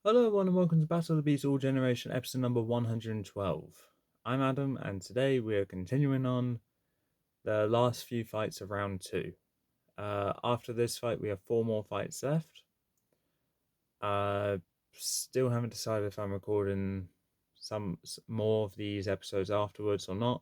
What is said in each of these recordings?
Hello everyone and welcome to Battle of the Beasts All Generation episode number 112. I'm Adam and today we are continuing on the last few fights of round 2. After this fight we have 4 more fights left. Still haven't decided if I'm recording some more of these episodes afterwards or not.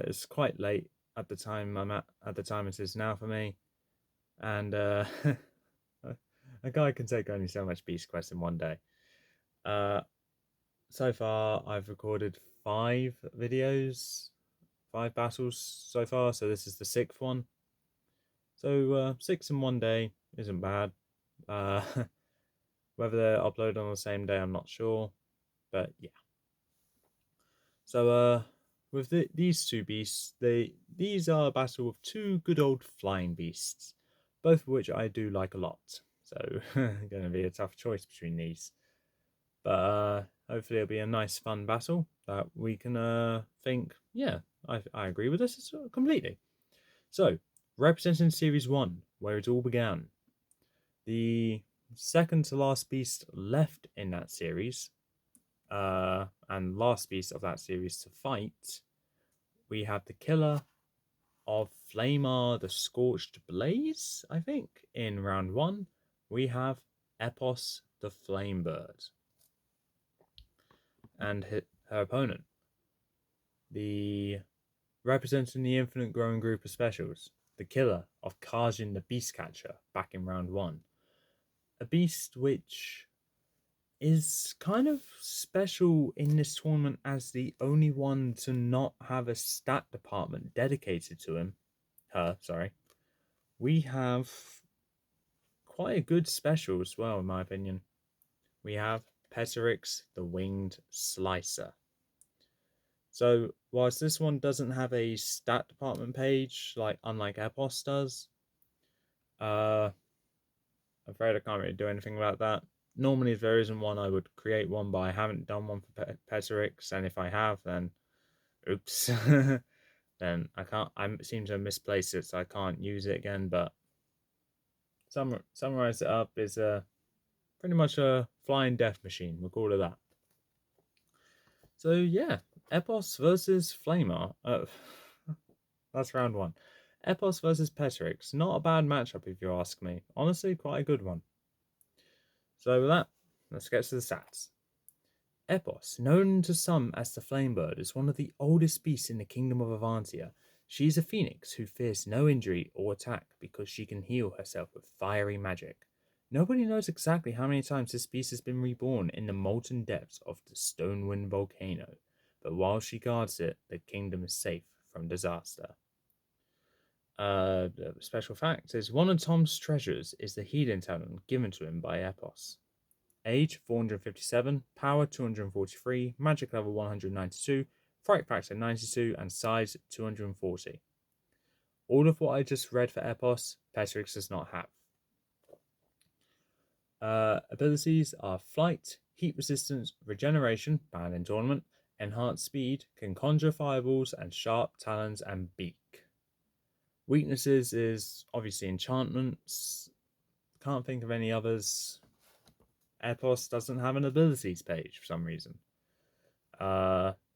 It's quite late at the time at the time it is now for me, and a guy can take only so much Beast Quest in one day. So far, I've recorded 5 videos, 5 battles so far, so this is the 6th one. So, 6 in one day isn't bad. Uh, whether they're uploaded on the same day, I'm not sure, but yeah. So, with these 2 beasts, these are a battle of 2 good old flying beasts, both of which I do like a lot. So, going to be a tough choice between these. But hopefully it'll be a nice, fun battle that we can think, yeah, I agree with this completely. So, representing Series 1, where it all began, the second to last beast left in that series, and last beast of that series to fight, we have the killer of Flamar the Scorched Blaze, I think, in round 1. We have Epos the Flamebird and her opponent, the representing the infinite growing group of specials, the killer of Kajin the Beast Catcher back in round 1. A beast which is kind of special in this tournament as the only one to not have a stat department dedicated to her. We have quite a good special as well, in my opinion. We have Petorix the Winged Slicer. So, whilst this one doesn't have a stat department page, unlike Epos does, I'm afraid I can't really do anything about that. Normally, if there isn't one, I would create one, but I haven't done one for Petorix, and if I have, then oops, then I can't. I seem to have misplaced it, so I can't use it again. But summarize it up is pretty much a flying death machine. We'll call it that. So yeah, Epos versus Flamar. That's round 1. Epos versus Petorix. Not a bad matchup if you ask me. Honestly, quite a good one. So with that, let's get to the stats. Epos, known to some as the Flamebird, is one of the oldest beasts in the kingdom of Avantia. She is a phoenix who fears no injury or attack because she can heal herself with fiery magic. Nobody knows exactly how many times this beast has been reborn in the molten depths of the Stonewind volcano, but while she guards it, the kingdom is safe from disaster. The special fact is one of Tom's treasures is the healing talent given to him by Epos. Age 457, power 243, magic level 192, fright factor 92, and size 240. All of what I just read for Epos, Petrix does not have. Abilities are flight, heat resistance, regeneration, banned in tournament, enhanced speed, can conjure fireballs, and sharp talons and beak. Weaknesses is obviously enchantments. Can't think of any others. Epos doesn't have an abilities page for some reason.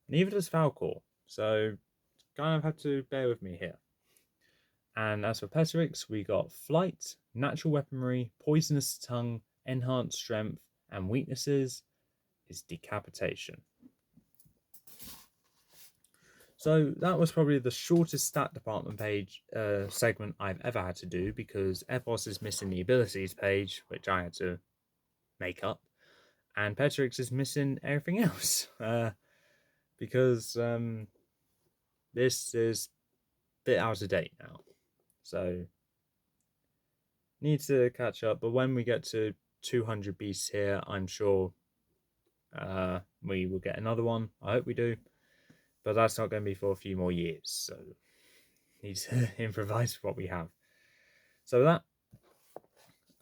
Neither does Falcor, so kind of have to bear with me here. And as for Petorix, we got Flight, Natural Weaponry, Poisonous Tongue, Enhanced Strength, and weaknesses is Decapitation. So that was probably the shortest stat department page segment I've ever had to do because Epos is missing the abilities page, which I had to make up, and Petrix is missing everything else because this is a bit out of date now. So need to catch up. But when we get to 200 beasts here, I'm sure we will get another one. I hope we do. But that's not going to be for a few more years. So need to improvise what we have. So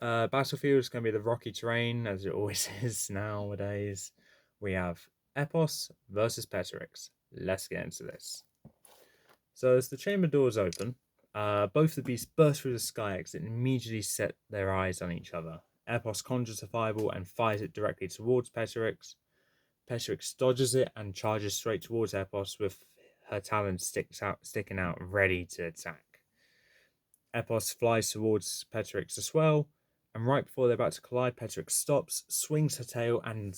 that battlefield is going to be the rocky terrain, as it always is nowadays. We have Epos versus Petorix. Let's get into this. So as the chamber doors open, both the beasts burst through the sky exit and immediately set their eyes on each other. Epos conjures a fireball and fires it directly towards Petorix. Petorix dodges it and charges straight towards Epos with her talons sticking out, ready to attack. Epos flies towards Petorix as well, and right before they're about to collide, Petorix stops, swings her tail, and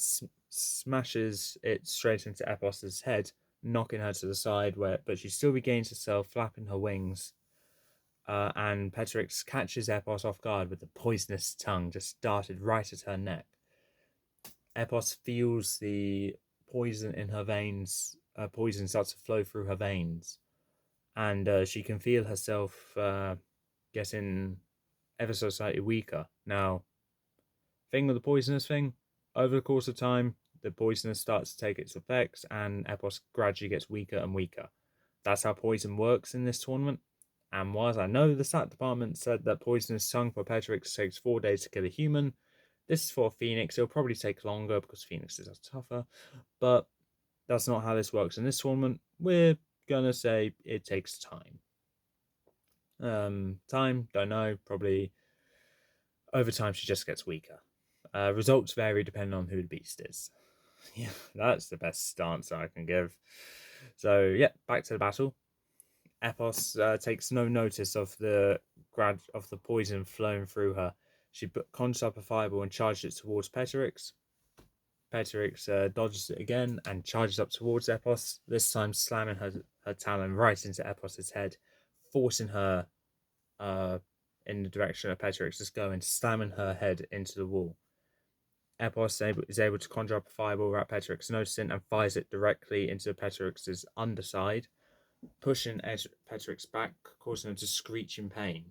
smashes it straight into Epos's head, knocking her to the side. But she still regains herself, flapping her wings. And Petorix catches Epos off guard with the poisonous tongue just darted right at her neck. Epos feels the poison in her veins. Poison starts to flow through her veins, and she can feel herself getting ever so slightly weaker. Now, thing with the poisonous thing, over the course of time, the poisonous starts to take its effects, and Epos gradually gets weaker and weaker. That's how poison works in this tournament. And whilst I know the stat department said that poisonous tongue for Petorix takes 4 days to kill a human, this is for Phoenix. It'll probably take longer because Phoenixes are tougher, but that's not how this works in this tournament. We're gonna say it takes time. Time, don't know. Probably over time she just gets weaker. Results vary depending on who the beast is. Yeah, that's the best answer I can give. So yeah, back to the battle. Epos takes no notice of the poison flowing through her. She conjures up a fireball and charges it towards Petorix. Petorix dodges it again and charges up towards Epos, this time slamming her talon right into Epos's head, forcing her in the direction of Petorix is going, slamming her head into the wall. Epos is able to conjure up a fireball without Petorix noticing and fires it directly into Petorix's underside, pushing Petorix back, causing her to screech in pain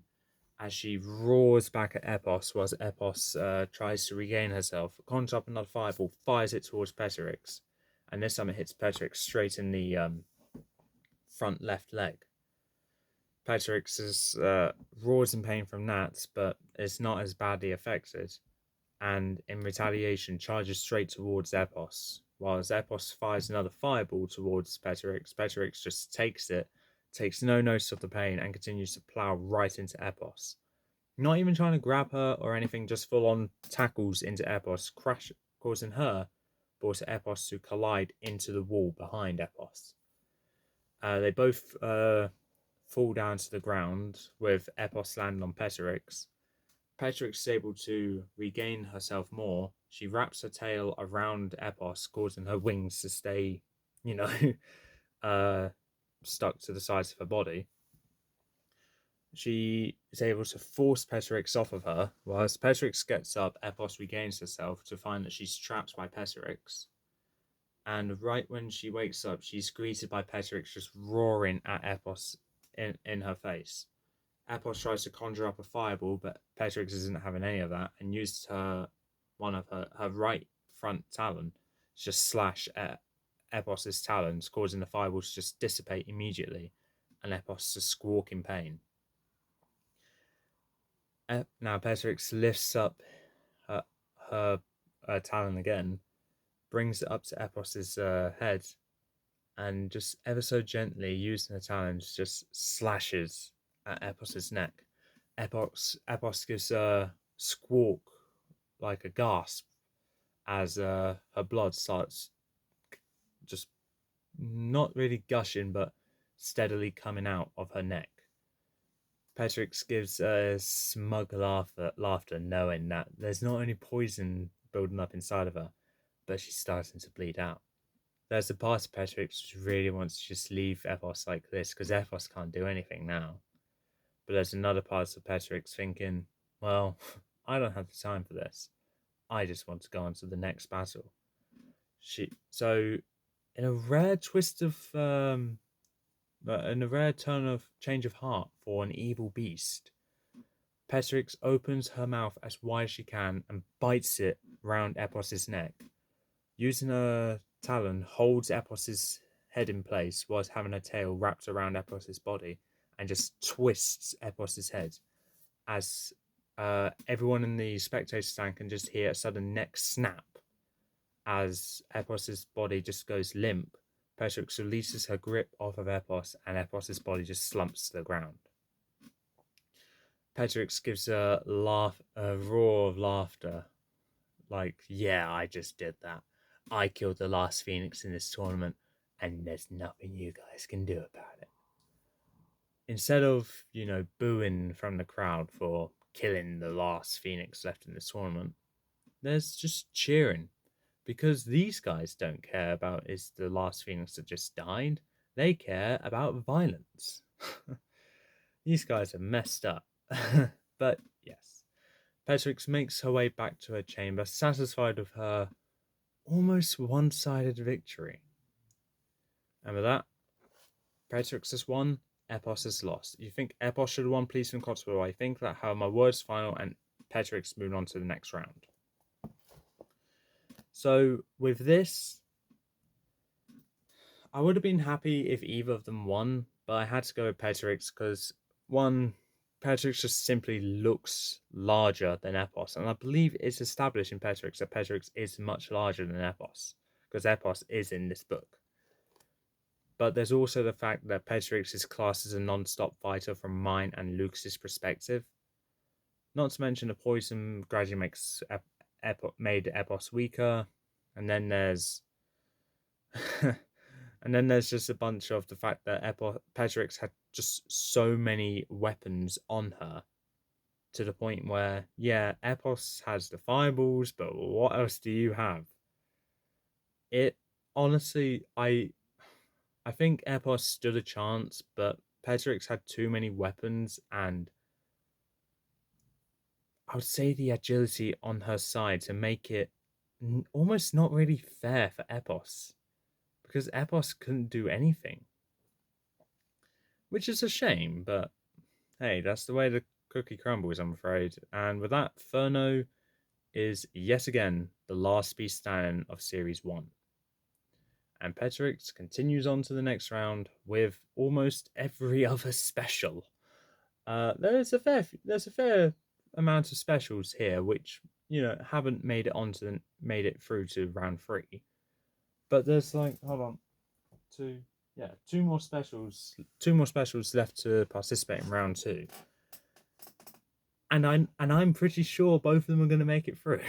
as she roars back at Epos, whilst Epos tries to regain herself, conjures up another fireball, fires it towards Petorix, and this time it hits Petorix straight in the front left leg. Petorix roars in pain from that, but is not as badly affected, and in retaliation charges straight towards Epos. Whilst Epos fires another fireball towards Petorix, Petorix just takes it, takes no notice of the pain, and continues to plow right into Epos. Not even trying to grab her or anything, just full on tackles into Epos, causing her, but also Epos, to collide into the wall behind Epos. They both fall down to the ground, with Epos landing on Petorix. Petorix is able to regain herself more. She wraps her tail around Epos, causing her wings to stay, stuck to the sides of her body. She is able to force Petorix off of her. Whilst Petorix gets up, Epos regains herself to find that she's trapped by Petorix. And right when she wakes up, she's greeted by Petorix just roaring at Epos in her face. Epos tries to conjure up a fireball, but Petorix isn't having any of that and uses one of her right front talon to just slash at Epos's talons, causing the fireball to just dissipate immediately and Epos to squawk in pain. Now Petorix lifts up her talon again, brings it up to Epos's head, and just ever so gently, using her talons, just slashes at Epos's neck. Epos gives a squawk, like a gasp, as her blood starts just not really gushing, but steadily coming out of her neck. Petorix gives a smug laughter, knowing that there's not only poison building up inside of her, but she's starting to bleed out. There's a part of Petorix which really wants to just leave Epos like this, because Epos can't do anything now. But there's another part of Petorix thinking, well, I don't have the time for this. I just want to go on to the next battle. So, in a rare twist of, in a rare turn of change of heart for an evil beast, Petorix opens her mouth as wide as she can and bites it round Epos's neck. Using her talon, holds Epos's head in place whilst having her tail wrapped around Epos's body and just twists Epos's head as everyone in the spectator stand can just hear a sudden neck snap as Epos's body just goes limp. Petorix releases her grip off of Epos and Epos's body just slumps to the ground. Petorix gives a laugh, a roar of laughter. Like, yeah, I just did that. I killed the last Phoenix in this tournament, and there's nothing you guys can do about it. Instead of, booing from the crowd for killing the last Phoenix left in this tournament, there's just cheering. Because these guys don't care about is the last Phoenix that just died. They care about violence. These guys are messed up. But yes, Petrix makes her way back to her chamber, satisfied with her almost one-sided victory. And with that, Petrix has won, Epos has lost. You think Epos should have won, please in comments below. I think that how my words final and Petrix moved on to the next round. So with this, I would have been happy if either of them won, but I had to go with Petorix because, one, Petorix just simply looks larger than Epos, and I believe it's established in Petorix that Petorix is much larger than Epos, because Epos is in this book. But there's also the fact that Petorix is classed as a non-stop fighter from mine and Lucas's perspective. Not to mention the poison gradually made Epos weaker, and then there's and then there's just a bunch of the fact that Petorix had just so many weapons on her to the point where, yeah, Epos has the fireballs, but what else do you have? It honestly, I think Epos stood a chance, but Petorix had too many weapons, and I would say the agility on her side to make it almost not really fair for Epos. Because Epos couldn't do anything. Which is a shame, but hey, that's the way the cookie crumbles, I'm afraid. And with that, Furno is yet again the last beast standing of Series 1. And Petorix continues on to the next round with almost every other special. There's a fair amount of specials here, which haven't made it through to round 3. But there's like, hold on, two more specials left to participate in round 2. And I'm pretty sure both of them are going to make it through.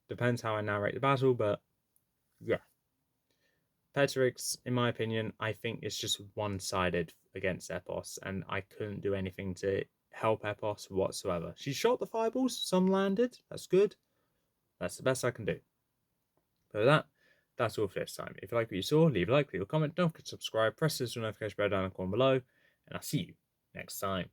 Depends how I narrate the battle, but yeah. Petorix, in my opinion, I think it's just one-sided against Epos, and I couldn't do anything to help Epos whatsoever. She shot the fireballs, some landed, that's good. That's the best I can do. But with that, that's all for this time. If you like what you saw, leave a like, leave a comment, don't forget to subscribe, press this notification bell down in the corner below, and I'll see you next time.